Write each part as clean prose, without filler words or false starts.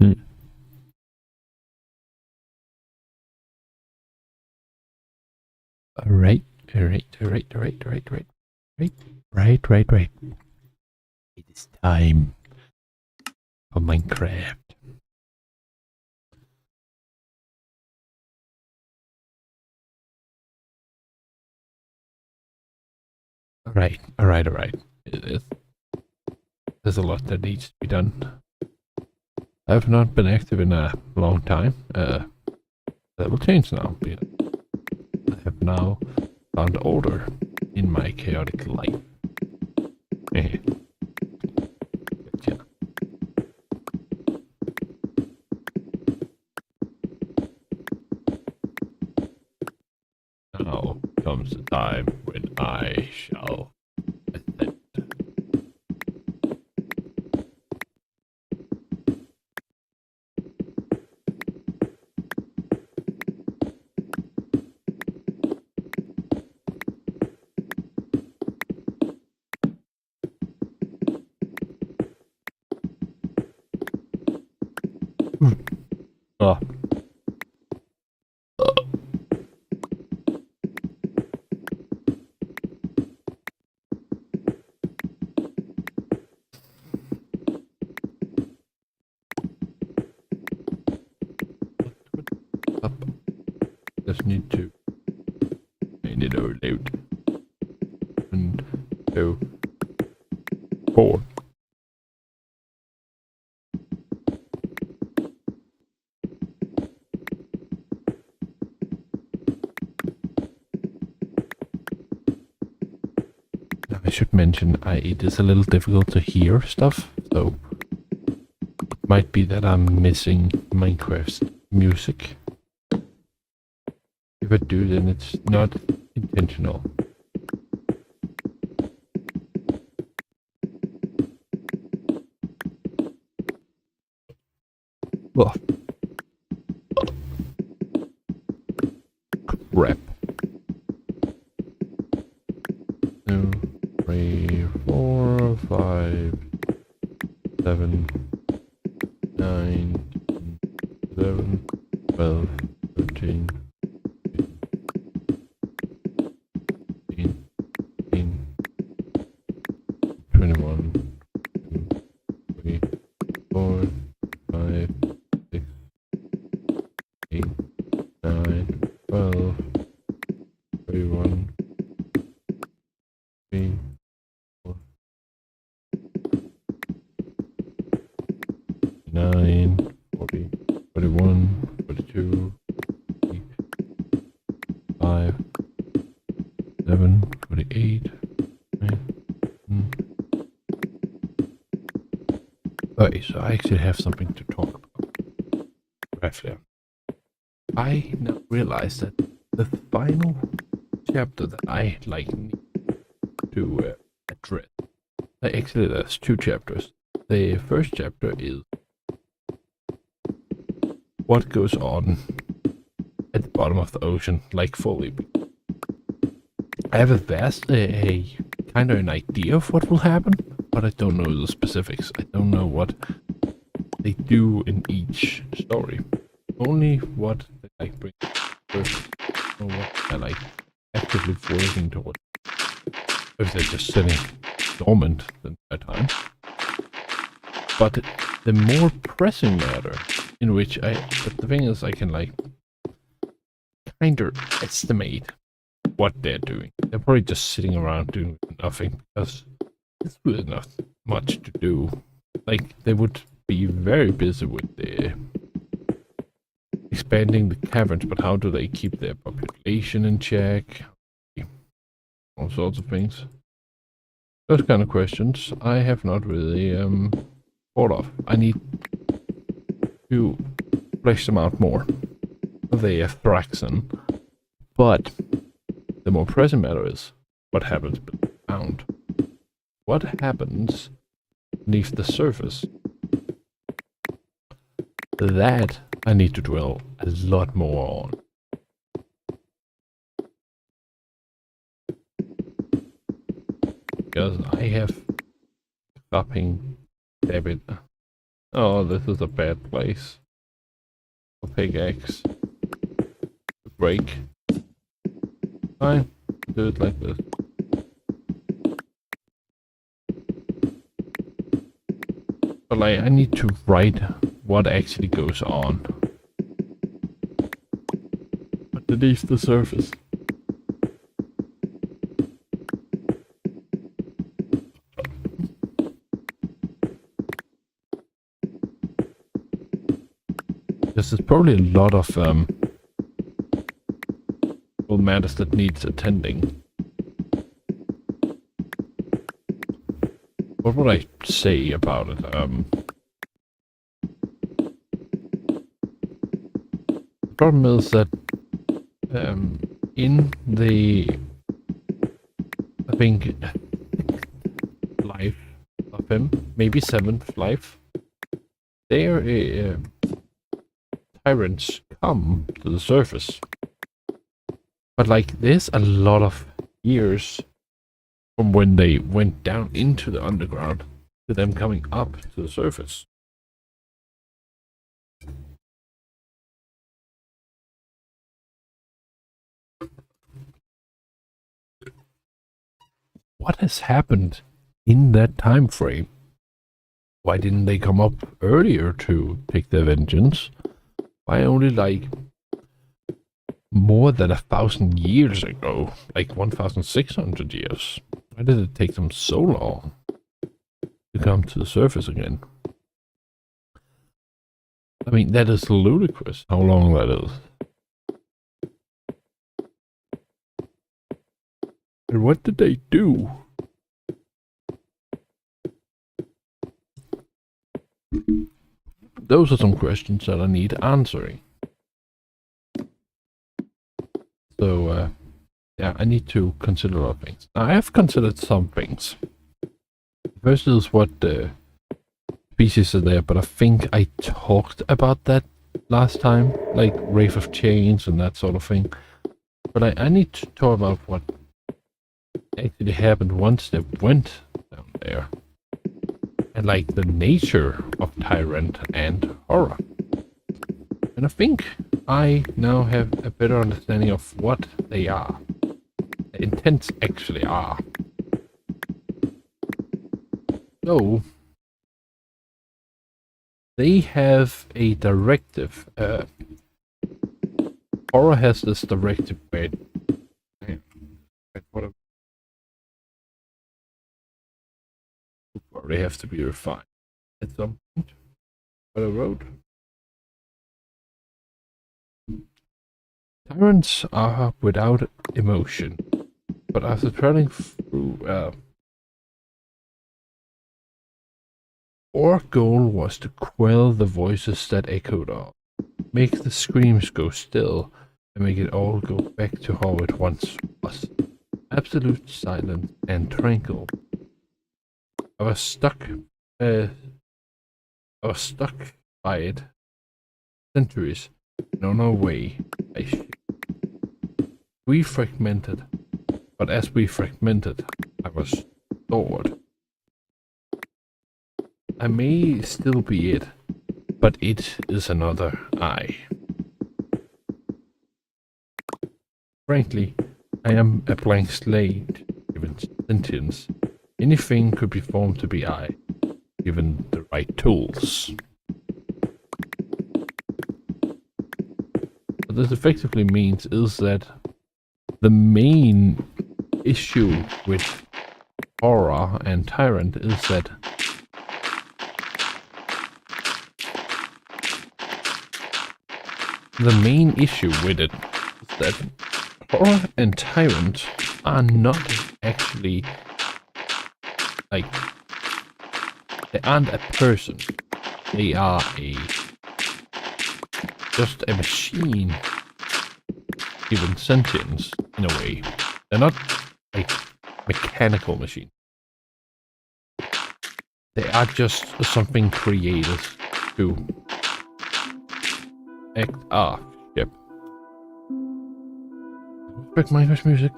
Hmm. Alright, right. It is time for Minecraft. Alright. There's a lot that needs to be done. I've not been active in a long time. That will change now. I have now found order in my chaotic life. Yeah. Now comes the time when I shall ascend. Oh. Up. Just need to find it overload. 1, 2, 4. I should mention it is a little difficult to hear stuff, so it might be that I'm missing Minecraft's music. If I do, then it's not intentional. Well, crap. 2, 3, 4, 5, 7, 9, 11, 12, 13, 15, 21, 2, 3, 4, 5, 6, 8, 9, 12, 31, 3, 4, 9, 40, 41, 42, 5, 7, 48. Okay, so I actually have something to talk about. Briefly. I now realize that the final chapter that I need to address. Actually, there's 2 chapters. The first chapter is what goes on at the bottom of the ocean, like fully. I have a kind of an idea of what will happen, but I don't know the specifics. I don't know what they do in each story. Only what they bring first, or what I actively working towards. If they're just sitting dormant the entire time. But the more pressing matter in which but the thing is I can kind of estimate what they're doing. They're probably just sitting around doing nothing because there's really not much to do. They would be very busy with expanding the caverns, but how do they keep their population in check? All sorts of things. Those kind of questions I have not really thought of. I need to flesh them out more. They are Thraxan. But the more pressing matter is what happens below. What happens beneath the surface? That I need to dwell a lot more on. Because I have stopping David Oh, this is a bad place. A pickaxe. Break. Fine. Do it like this. But like, I need to write what actually goes on underneath the surface. Because there's probably a lot of matters that needs attending. What would I say about it? The problem is that in the, I think, life of him, maybe 7th life, there tyrants come to the surface. But like, there's a lot of years from when they went down into the underground to them coming up to the surface. What has happened in that time frame? Why didn't they come up earlier to take their vengeance? Why only like more than 1,000 years ago? Like 1,600 years? Why did it take them so long to come to the surface again? I mean, that is ludicrous how long that is. And what did they do? Those are some questions that I need answering. So, yeah, I need to consider a lot of things. Now, I have considered some things. First is what the species are there, but I think I talked about that last time, like Wraith of Chains and that sort of thing. But I need to talk about what actually happened once they went down there. And like the nature of Tyrant and Horror. And I think I now have a better understanding of what they are. The intents actually are. So, they have a directive. Horror has this directive where they have to be refined at some point by the road. Tyrants are without emotion, but after traveling through, our goal was to quell the voices that echoed on, make the screams go still, and make it all go back to how it once was. Absolute silence and tranquil. I was stuck by it centuries, and on our way, we fragmented, but as we fragmented, I was stored. I may still be it, but it is another I. Frankly, I am a blank slate, given sentience. Anything could be formed to be I, given the right tools. What this effectively means is that the main issue with Horror and Tyrant is that the main issue with it is that Horror and Tyrant are not actually like, they aren't a person. They are just a machine given sentience in a way. They're not like mechanical machines. They are just something created to act. Yep. Back Minecraft music.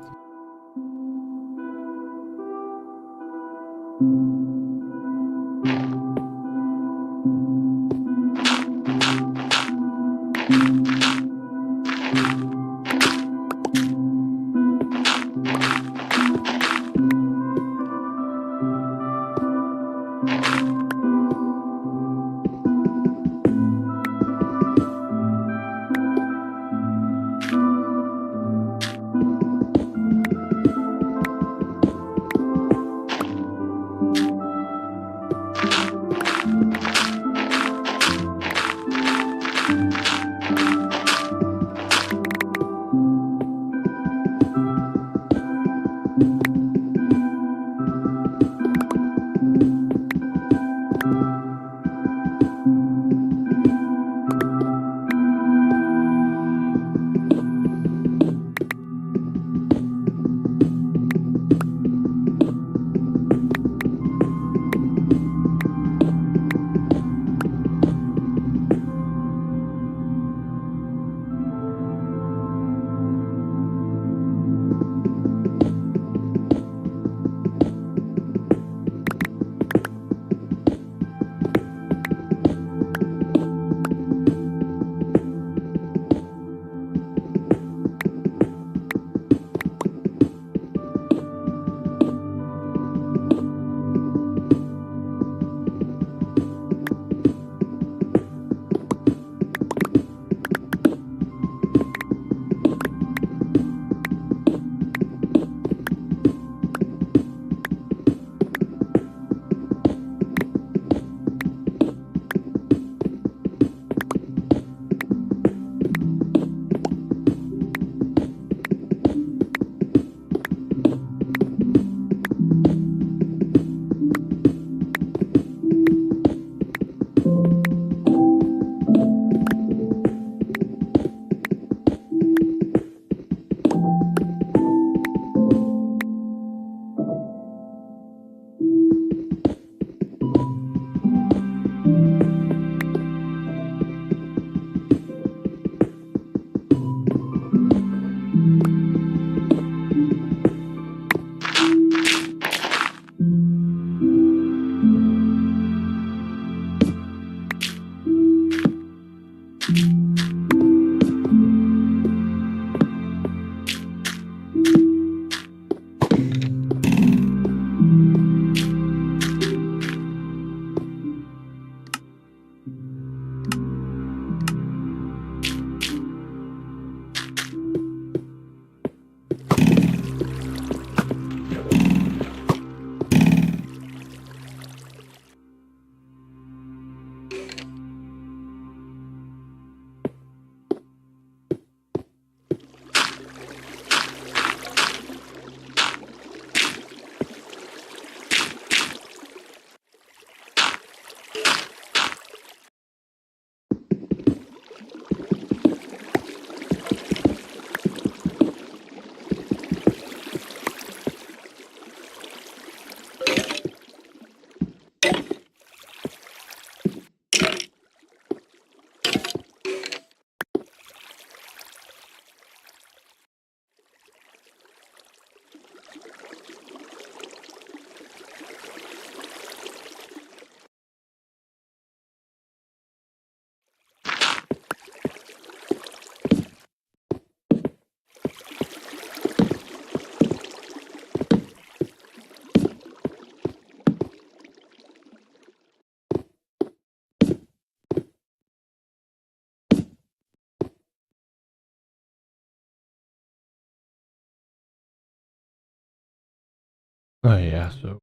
Oh yeah, so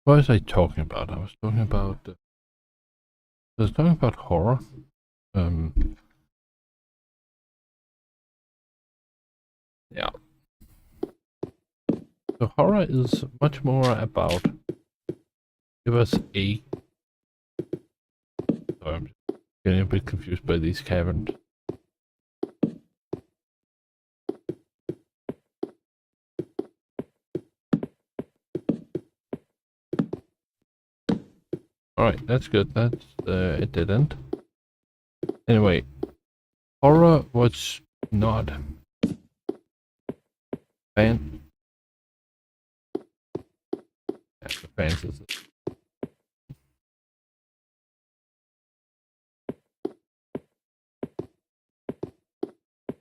what was I talking about? I was talking about horror. Yeah. So horror is much more about give us a. Sorry, I'm getting a bit confused by these caverns. Alright, that's good. That's it didn't. Anyway, horror was not fan. Yeah, the fans is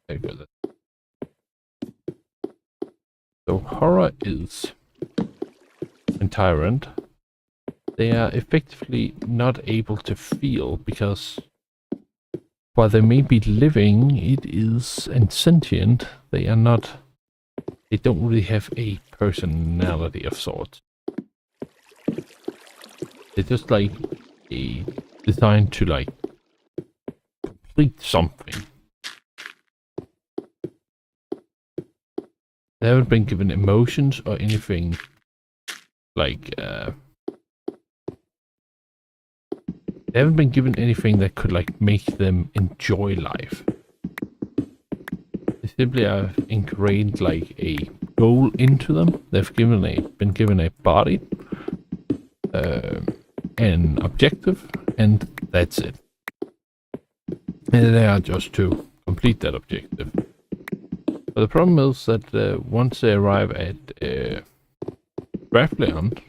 very good. So horror is in Tyrant. They are effectively not able to feel because while they may be living, it is and sentient. They are not. They don't really have a personality of sorts. They're just like designed to like complete something. They haven't been given emotions or anything like they haven't been given anything that could like make them enjoy life. They simply have ingrained like a goal into them. They've been given a body, an objective, and that's it. And they are just to complete that objective. But the problem is that once they arrive at Draftland,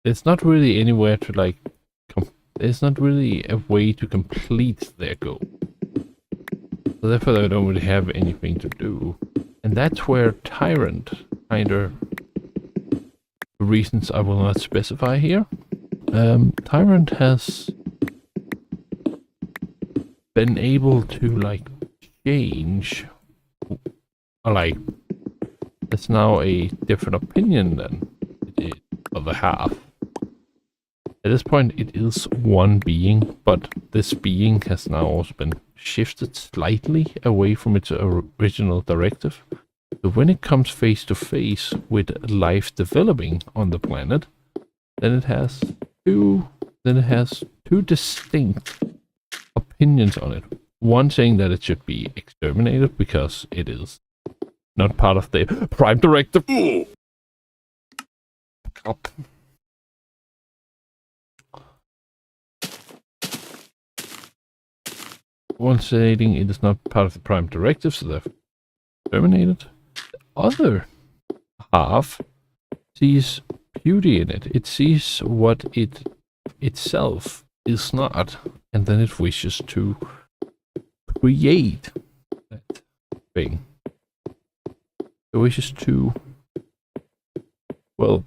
it's not really anywhere to like. There's not really a way to complete their goal. So therefore, they don't really have anything to do, and that's where Tyrant kinda. For reasons I will not specify here. Tyrant has been able to like change, or like there's now a different opinion than it is of the half. At this point it is one being, but this being has now also been shifted slightly away from its original directive. So when it comes face to face with life developing on the planet, then it has two distinct opinions on it. One saying that it should be exterminated because it is not part of the Prime Directive. Up. One saying it is not part of the Prime Directive, so they're exterminated. The other half sees beauty in it. It sees what it itself is not, and then it wishes to create that thing. It wishes to, well,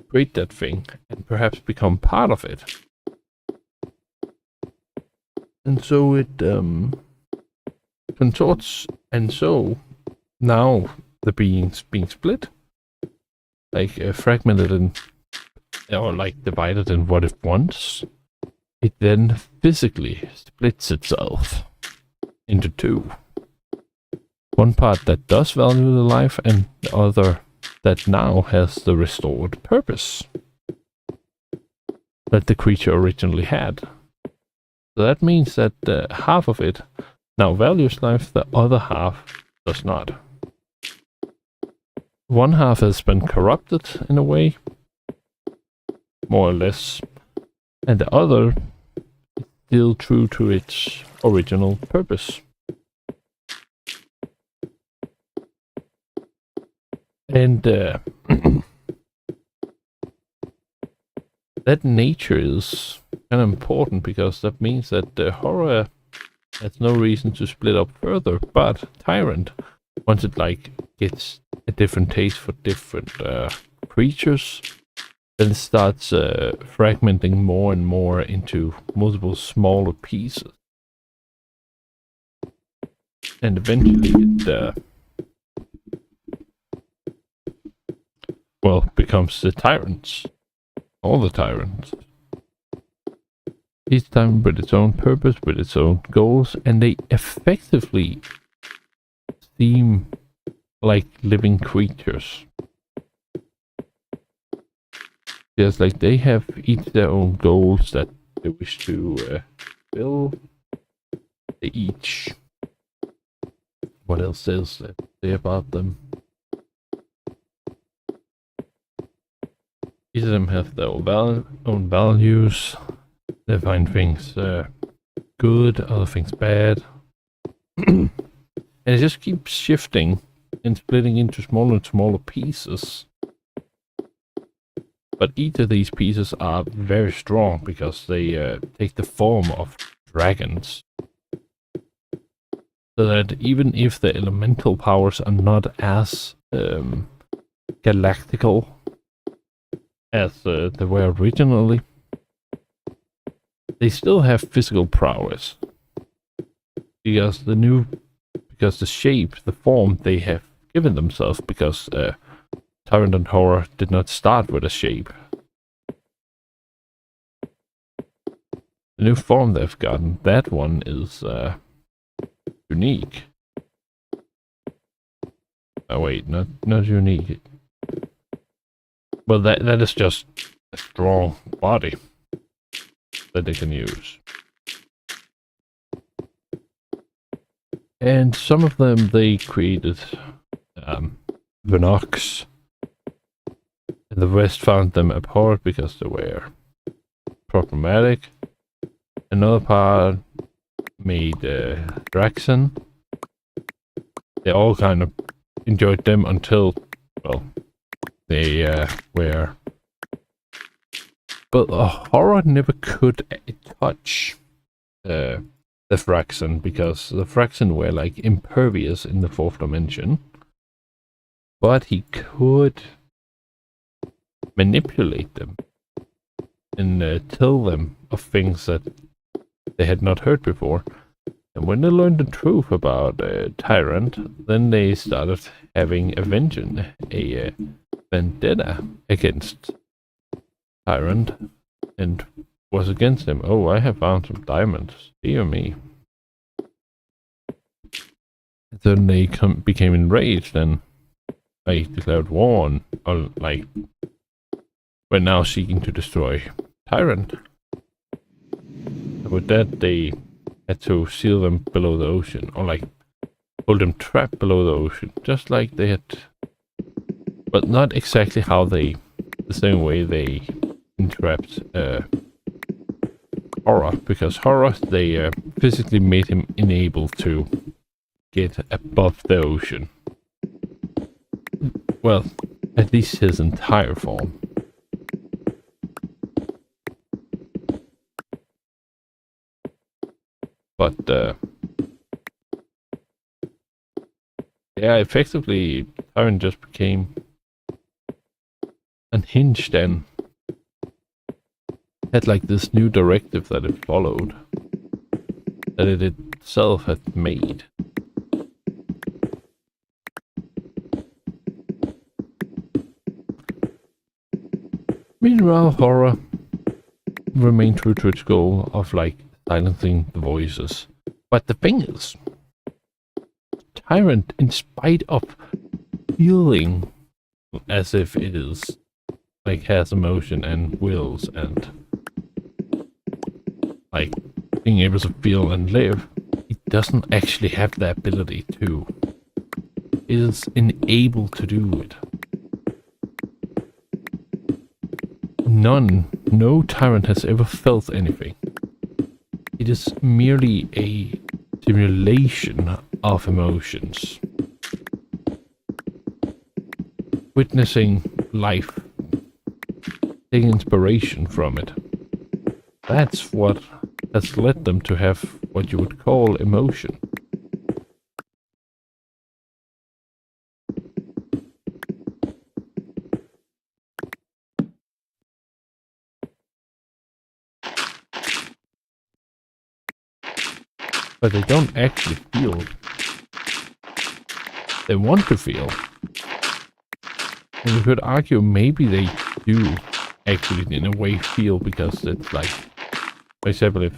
create that thing and perhaps become part of it. And so it contorts, and so now the beings being split, like fragmented and or like divided in what it wants, it then physically splits itself into two. One part that does value the life, and the other that now has the restored purpose that the creature originally had. So that means that half of it now values life, the other half does not. One half has been corrupted in a way, more or less, and the other is still true to its original purpose. And that nature is kind of important, because that means that the horror has no reason to split up further, but Tyrant, once it like gets a different taste for different creatures, then it starts fragmenting more and more into multiple smaller pieces, and eventually it well, becomes the tyrants. All the tyrants. Each time with its own purpose, with its own goals, and they effectively seem like living creatures. Just like they have each their own goals that they wish to fill. They each... What else is there to say about them? Each of them have their own values. They find things good, other things bad. And it just keeps shifting and splitting into smaller and smaller pieces. But each of these pieces are very strong because they take the form of dragons. So that even if the elemental powers are not as galactical as they were originally, they still have physical prowess. Because the shape, the form they have given themselves, because Tyrant and Horror did not start with a shape. The new form they've gotten, that one is unique. Oh wait, not unique. Well, that is just a strong body that they can use. And some of them they created Vinox. And the West found them abhorrent because they were problematic. Another part made Draxon. They all kind of enjoyed them until, well, they were. But horror never could touch the Fraxen, because the Fraxen were like impervious in the 4th dimension. But he could manipulate them and tell them of things that they had not heard before. And when they learned the truth about Tyrant, then they started having a vengeance, a vendetta against Tyrant, and was against him. Oh, I have found some diamonds. Dear me. And then they became enraged and declared war on, or like, were now seeking to destroy Tyrant. And with that, they had to seal them below the ocean, or like hold them trapped below the ocean, just like they had, but not exactly how they, the same way they entrapped Horror, because Horror, they physically made him unable to get above the ocean. Well, at least his entire form. But yeah, effectively Tyrant just became unhinged and had like this new directive that it followed, that it itself had made. Meanwhile, Horror remained true to its goal of like silencing the voices. But the thing is, Tyrant, in spite of feeling as if it is like has emotion and wills and like being able to feel and live, it doesn't actually have the ability to. It is unable to do it. No Tyrant has ever felt anything. It is merely a simulation of emotions. Witnessing life, taking inspiration from it. That's what has led them to have what you would call emotion. But they don't actually feel. They want to feel. And you could argue maybe they do actually in a way feel, because it's like, for example, if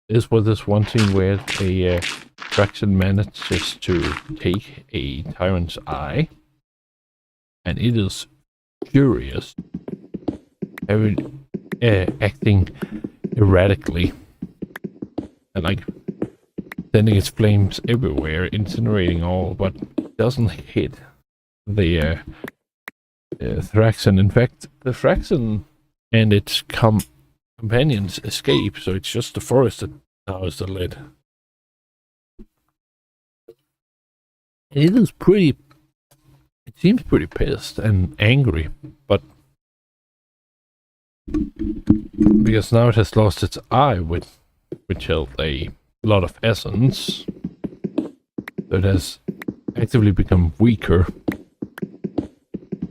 this was this one scene where a Draxon manages to take a Tyrant's eye, and it is furious, acting erratically, and like sending its flames everywhere, incinerating all, but doesn't hit the Thraxon. In fact, the Thraxon and its companions escape, so it's just the forest that now is the lid. It is pretty. It seems pretty pissed and angry, but because now it has lost its eye, which held a lot of essence, so it has actively become weaker.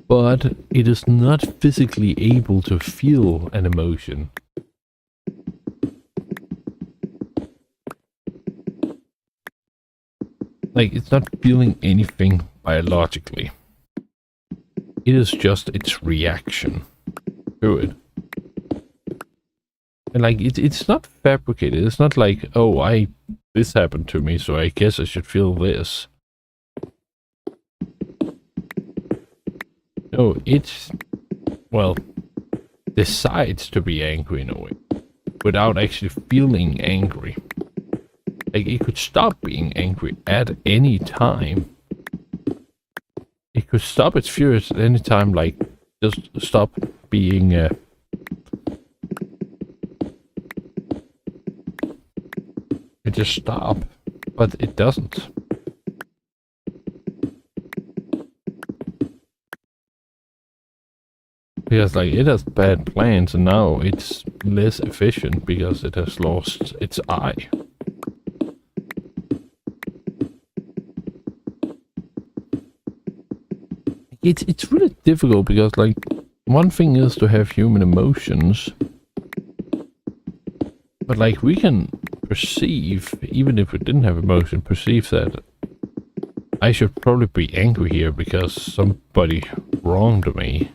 But it is not physically able to feel an emotion. Like, it's not feeling anything biologically. It is just its reaction to it. And like, it's not fabricated. It's not like, oh, this happened to me, so I guess I should feel this. No, well, decides to be angry in a way, without actually feeling angry. Like, it could stop being angry at any time. It could stop its furious at any time, like, just stop being, it just stop, but it doesn't. Because, like, it has bad plans, and now it's less efficient because it has lost its eye. It's really difficult because, like, one thing is to have human emotions, but, like, we can perceive, even if we didn't have emotion, perceive that I should probably be angry here because somebody wronged me.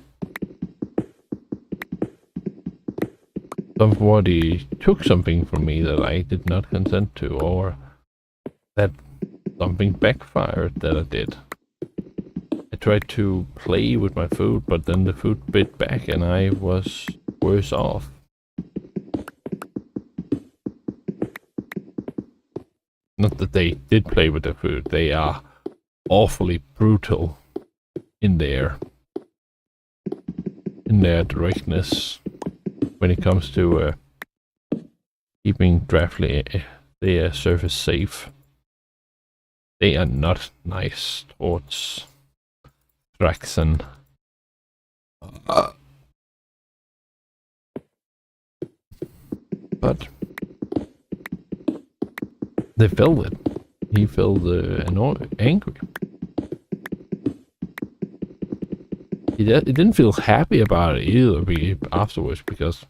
Somebody took something from me that I did not consent to, or that something backfired that I did. I tried to play with my food, but then the food bit back and I was worse off. Not that they did play with the food, they are awfully brutal in their directness when it comes to keeping their surface safe. They are not nice towards Draxon. But they felt it. He felt angry. He didn't feel happy about it either afterwards because,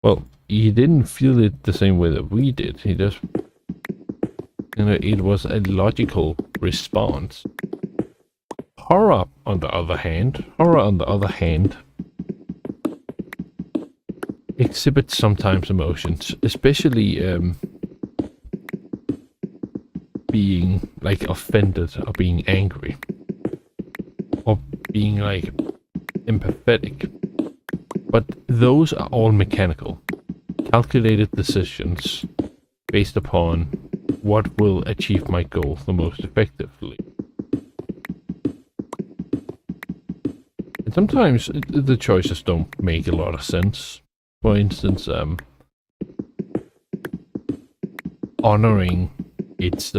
well, he didn't feel it the same way that we did. He just, it was a logical response. Horror, on the other hand, exhibits sometimes emotions, especially being, like, offended or being angry or being, like, empathetic. But those are all mechanical, calculated decisions based upon what will achieve my goal the most effectively. And sometimes the choices don't make a lot of sense. For instance, honoring its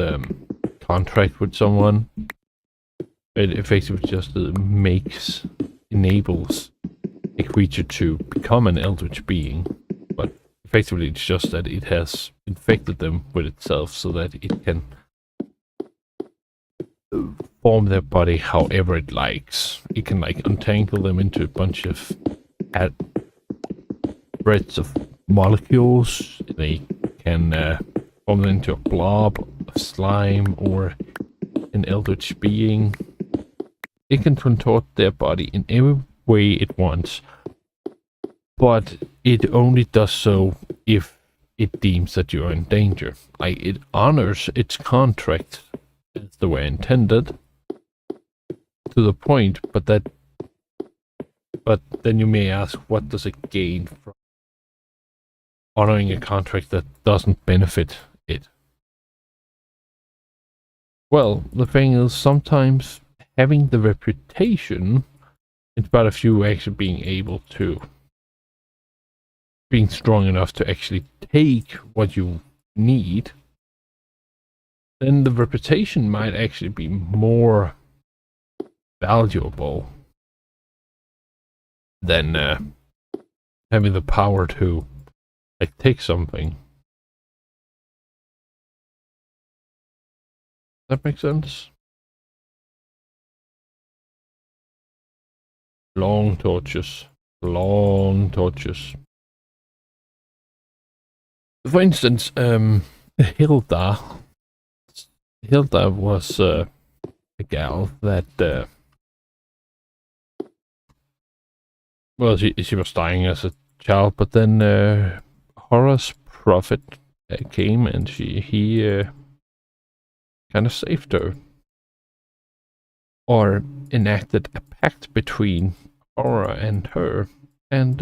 contract with someone, it effectively just enables a creature to become an eldritch being, but effectively it's just that it has infected them with itself so that it can form their body however it likes. It can, like, untangle them into a bunch of threads of molecules. They can form them into a blob of slime or an eldritch being. It can contort their body in every way it wants, but it only does so if it deems that you are in danger. Like, it honors its contract as the way intended to the point, but then you may ask, what does it gain from honoring a contract that doesn't benefit it? Well, the thing is, sometimes having the reputation, it's about a few actually being strong enough to actually take what you need, then the reputation might actually be more valuable than having the power to, like, take something. Does that make sense? Long torches. Long torches. For instance, Hilda was a gal that, well, she was dying as a child, but then Horus prophet came and he kind of saved her, or enacted a pact between horror and her, and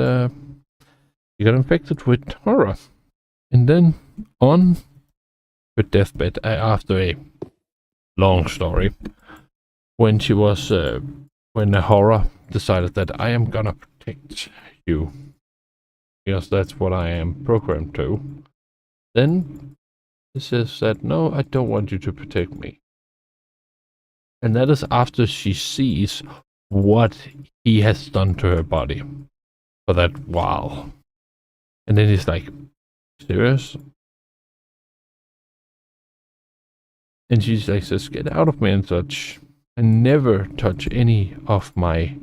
she got infected with horror. And then on her deathbed, after a long story, when she was, when the horror decided that I am gonna protect you, because that's what I am programmed to, then she says that, no, I don't want you to protect me. And that is after she sees what he has done to her body for that while. And then he's like, serious? And she's like, says, get out of me and such. I never touch any of my,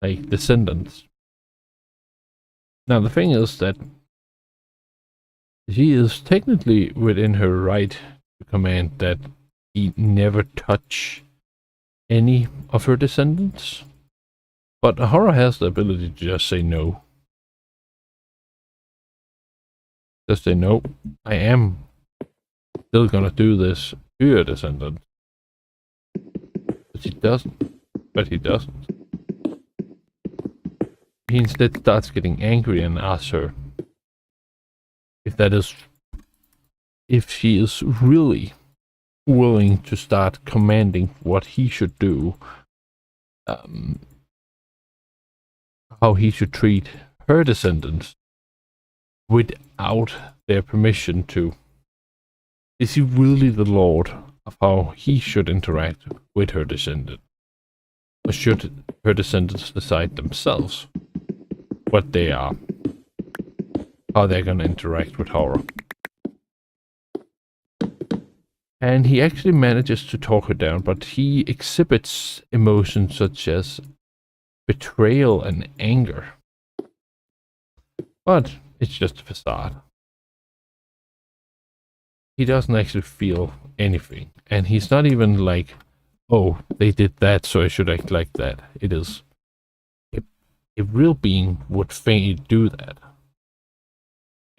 like, descendants. Now, the thing is that she is technically within her right to command that he never touch any of her descendants. But Horror has the ability to just say no. Just say, no, I am still gonna do this to your descendant. But he doesn't. He instead starts getting angry and asks her if she is really willing to start commanding what he should do, how he should treat her descendants without their permission to. Is he really the lord of how he should interact with her descendant? Or should her descendants decide themselves what they are, how they're gonna interact with Horror? And he actually manages to talk her down, but he exhibits emotions such as betrayal and anger. But it's just a facade. He doesn't actually feel anything. And he's not even like, oh, they did that, so I should act like that. It is... A real being would do that.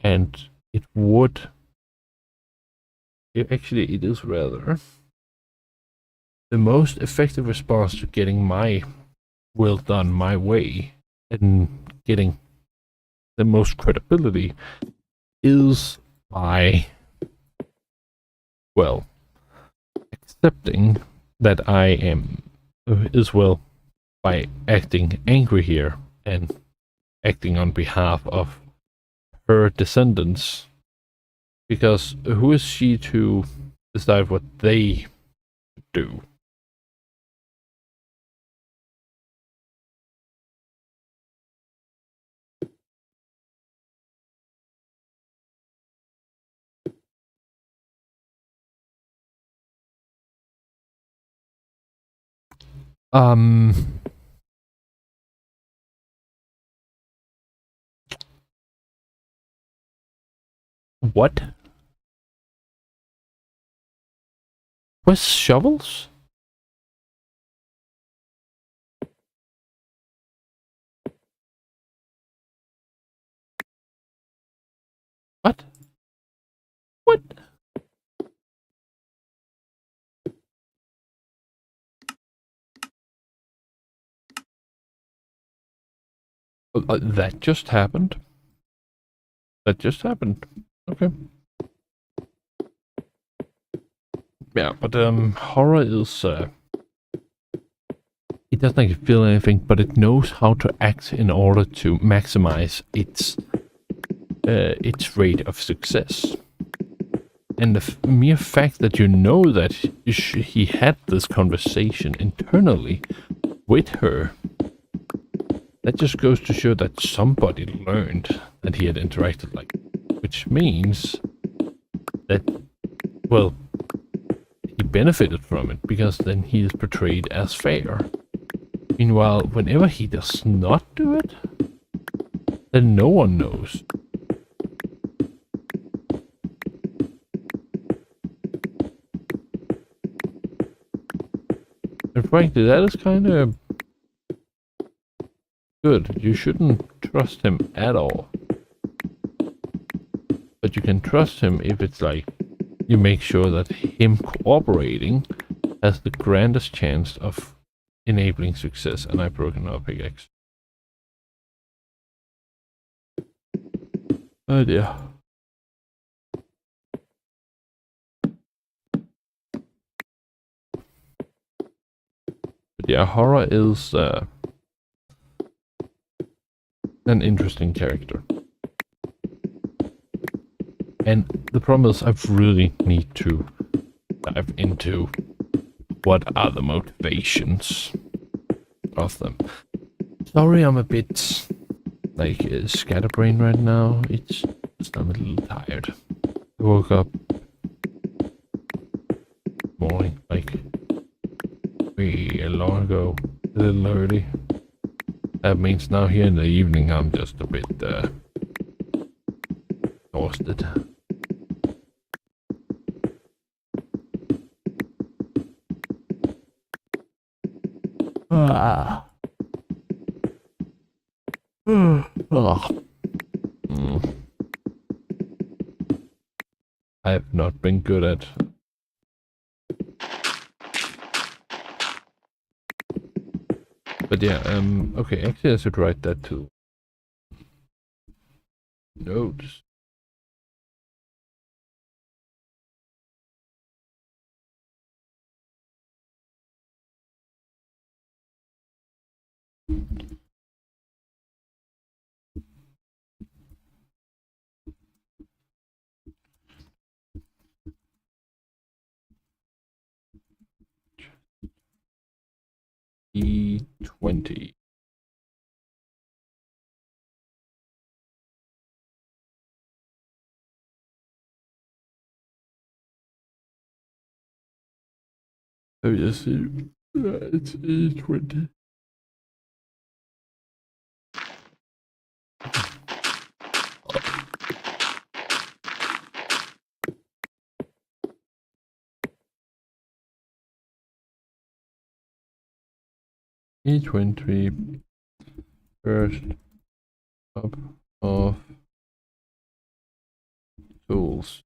And it would... It is rather the most effective response to getting my will done my way and getting the most credibility is by, well, accepting that I am as well, by acting angry here and acting on behalf of her descendants. Because who is she to decide what they do? What? With shovels? What? What? That just happened. That just happened. Okay. Yeah, but Horror is it doesn't actually feel anything, but it knows how to act in order to maximize its rate of success. And the mere fact that you know that he had this conversation internally with her, that just goes to show that somebody learned that he had interacted like, which means that, well, he benefited from it, because then he is portrayed as fair. Meanwhile, whenever he does not do it, then no one knows. And frankly, that is kind of good. You shouldn't trust him at all. But you can trust him if it's like, you make sure that him cooperating has the grandest chance of enabling success, and I've broken our pickaxe. Oh dear. But yeah, horror is an interesting character. And the problem is I really need to dive into what are the motivations of them. Sorry, I'm a bit like scatterbrained right now. It's just I'm a little tired. I woke up morning like way long ago, a little early. That means now here in the evening I'm just a bit exhausted. Ah. I have not been good at but yeah, okay, actually I should write that too. Notes. E20. Oh yes, it's E20. E20 first up of tools.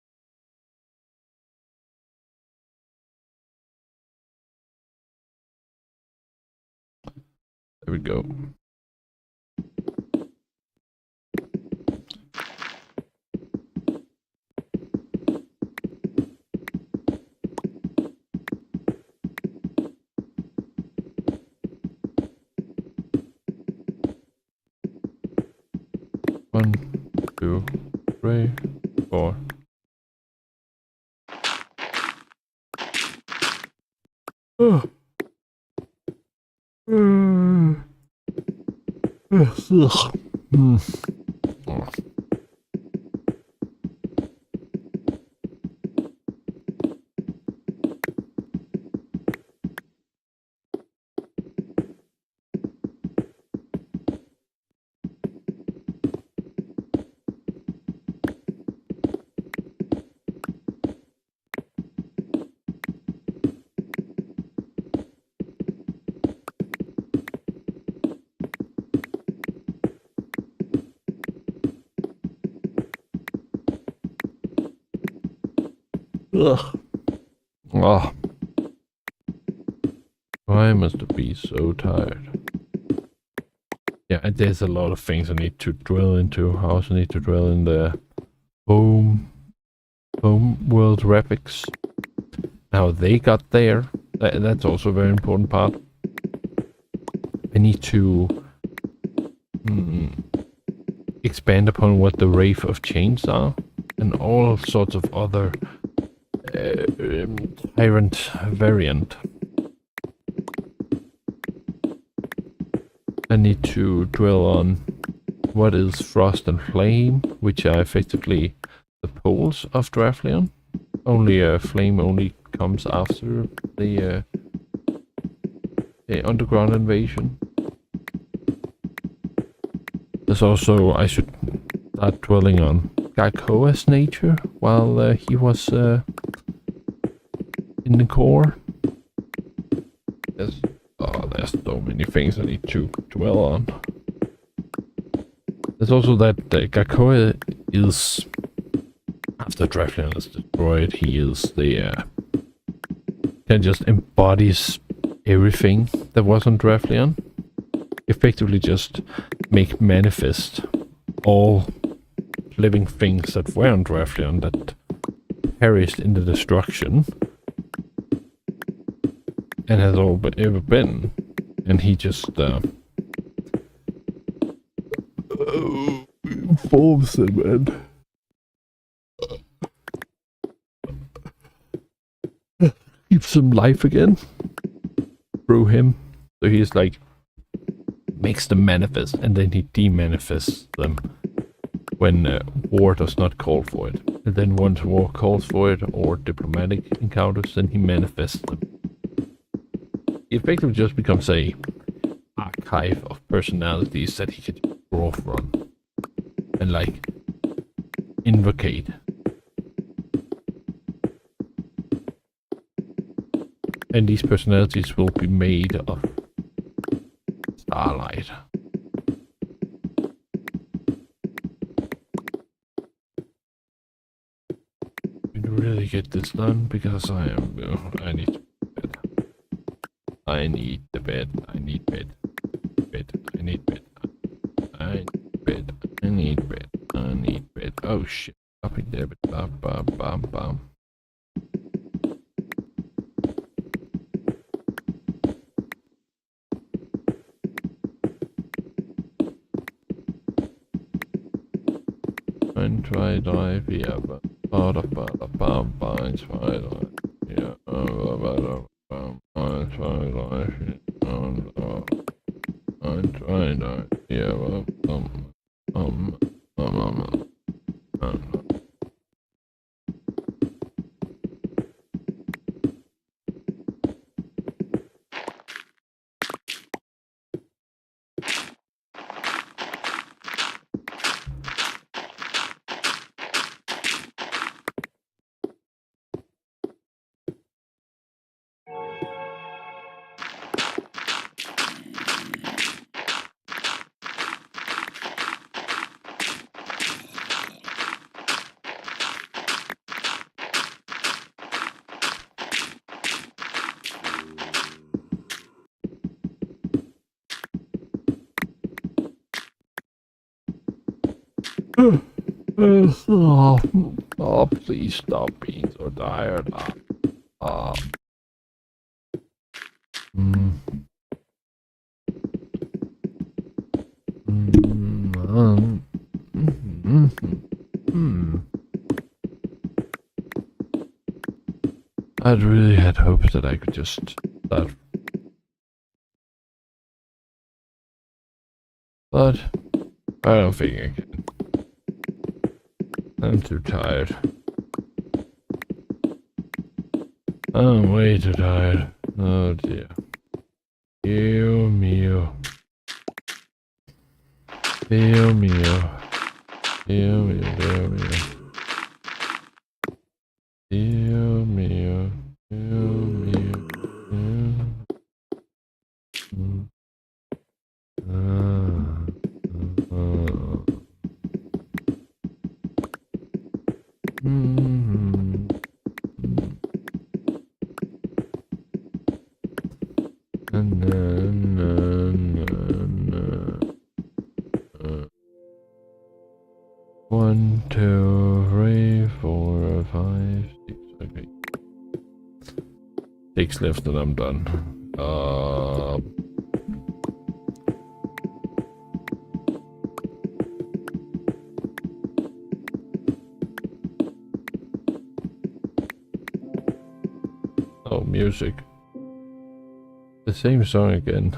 There we go. One, two, three, four. Oh. Ugh. Oh. Why must I be so tired? Yeah, and there's a lot of things I need to drill into. I also need to drill in the home world graphics. How they got there. That's also a very important part. I need to expand upon what the rate of change are and all sorts of other tyrant variant. I need to drill on what is frost and flame, which are effectively the poles of Drafleon. Only flame only comes after the underground invasion. There's also, I should start dwelling on Gaikoa's nature while he was in the core. There's so many things I need to dwell on. There's also that Gaikoa is, after Drafleon is destroyed, he is the kind of just embodies everything that was on Drafleon. Effectively just make manifest all living things that were on Drafleon that perished in the destruction and has all ever been. And he just forms them and keeps them life again through him. So he's like makes them manifest and then he demanifests them when war does not call for it. And then once war calls for it or diplomatic encounters, then he manifests them. He effectively just becomes a archive of personalities that he could draw from and like invocate. And these personalities will be made of starlight. We really get this done because I need bed. I need the bed. I need bed. I need bed. I need bed. I need bed. I need bed. Oh shit. Up in there, but bam. And try dive, yeah, but oh, please stop being so tired. I'd really had hopes that I could just start. But I don't think I can. I'm too tired. I'm way too tired. Oh dear. Dio mio. Dio mio. Dio mio. Dio mio. Dio mio. Dio mio. One, two, three, four, five, six. Okay. 6 left and I'm done. Oh, music. The same song again.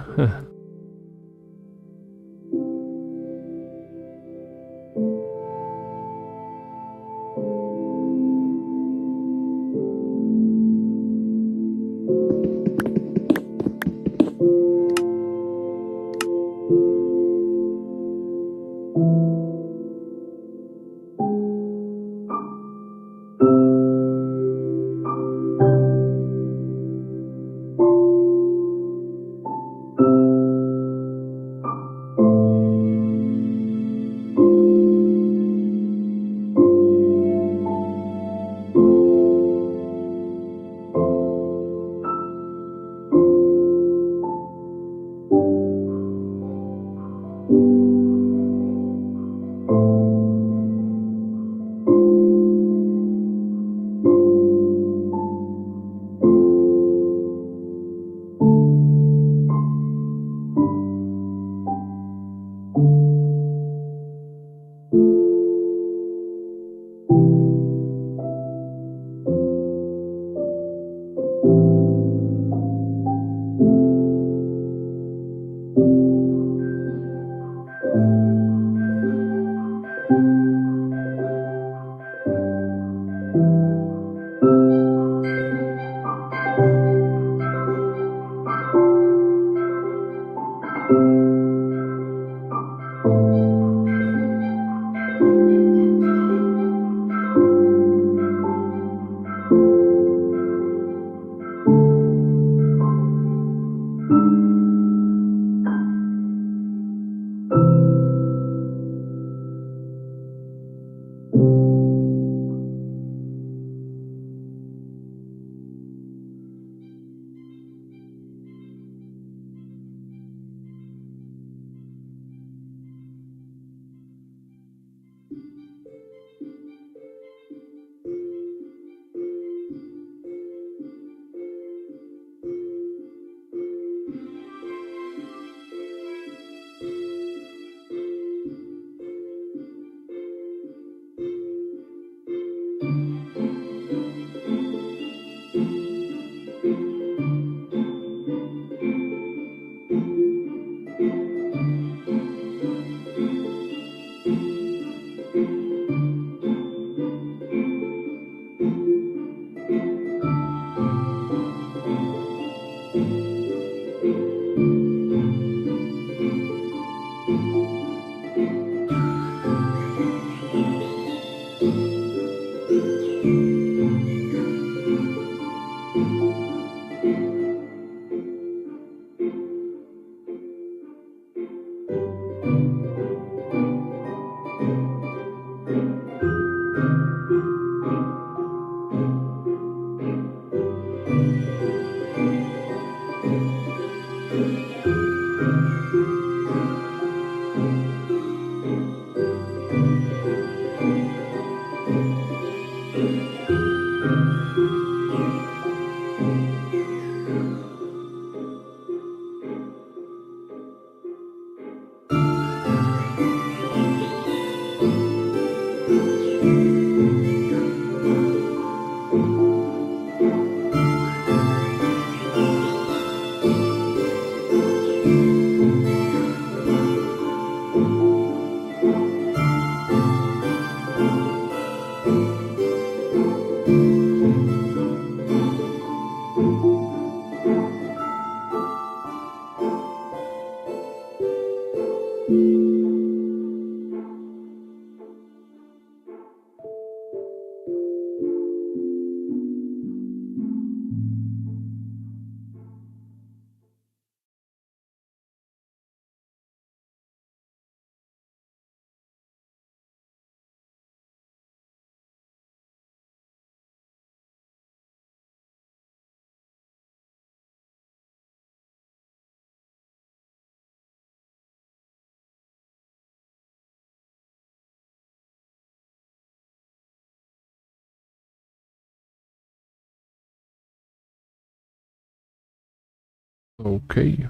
Okay.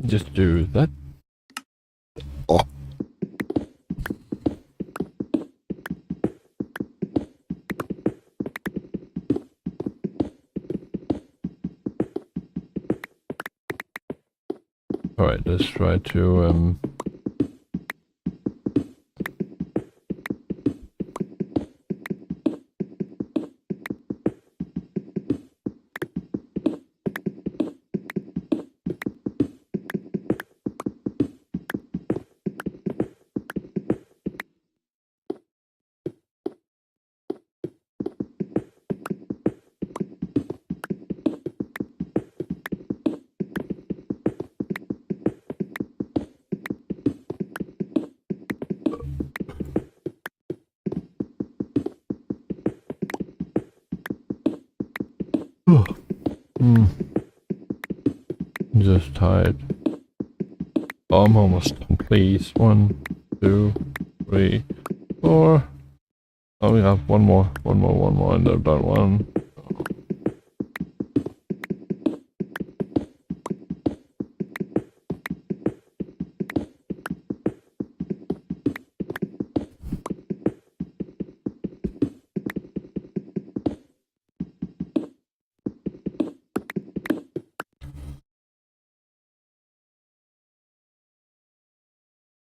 Just do that. Oh. Alright, let's try to just tired. Oh, I'm almost done, please. 1, 2, 3, 4. Oh, we have one more, and I've done one.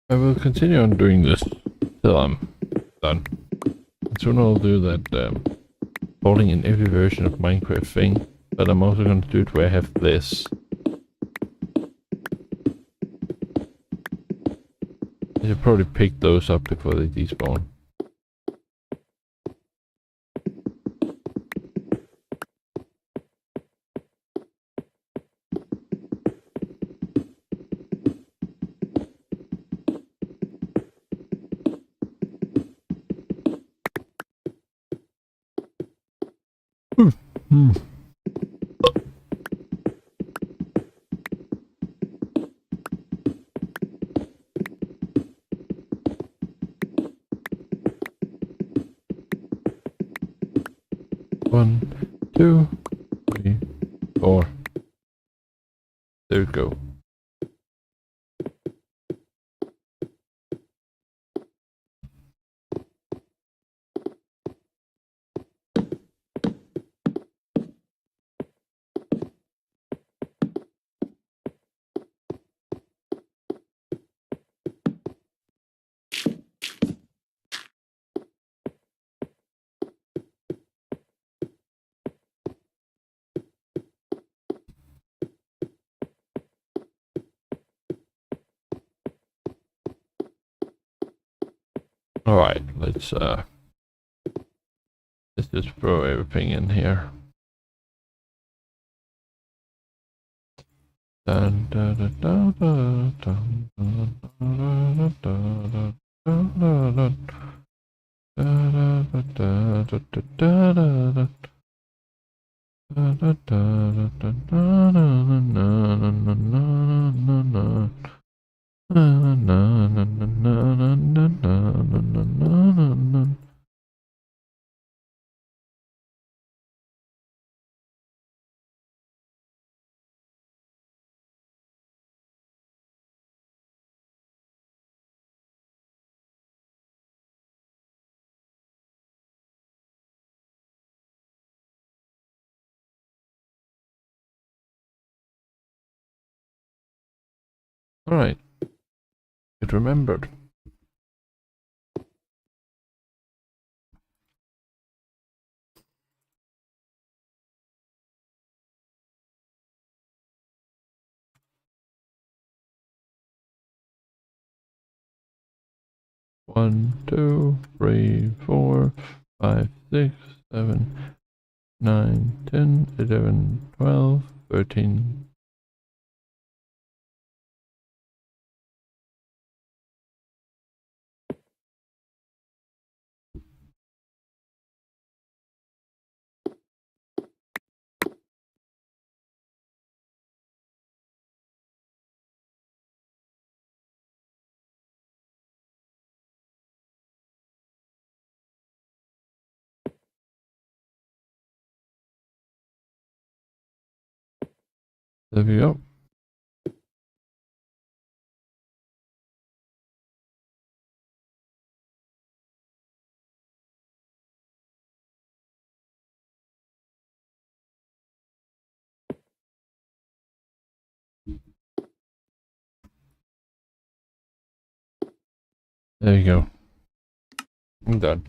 I will continue on doing this till I'm done. And soon I'll do that falling in every version of Minecraft thing, but I'm also going to do it where I have this. I should probably pick those up before they despawn. Hmm. 1, 2, 3, 4. There we go. Alright, let's just throw everything in here. Dun, dun, dun, dun, dun, dun, dun, dun, dun, dun, Alright. It remembered. One, 2, 3, 4, 5, 6, 7, 9, 10, 11, 12, 13. There we go. There you go. I'm done.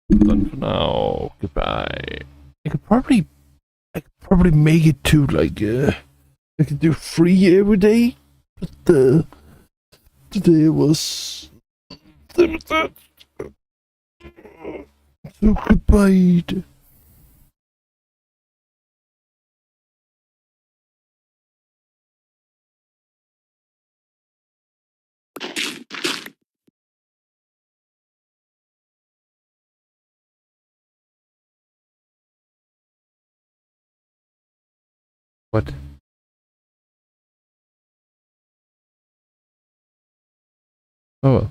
Done for now. Goodbye. I could probably make it to like I could do 3 every day, but today was limited. So goodbye. What? Oh well.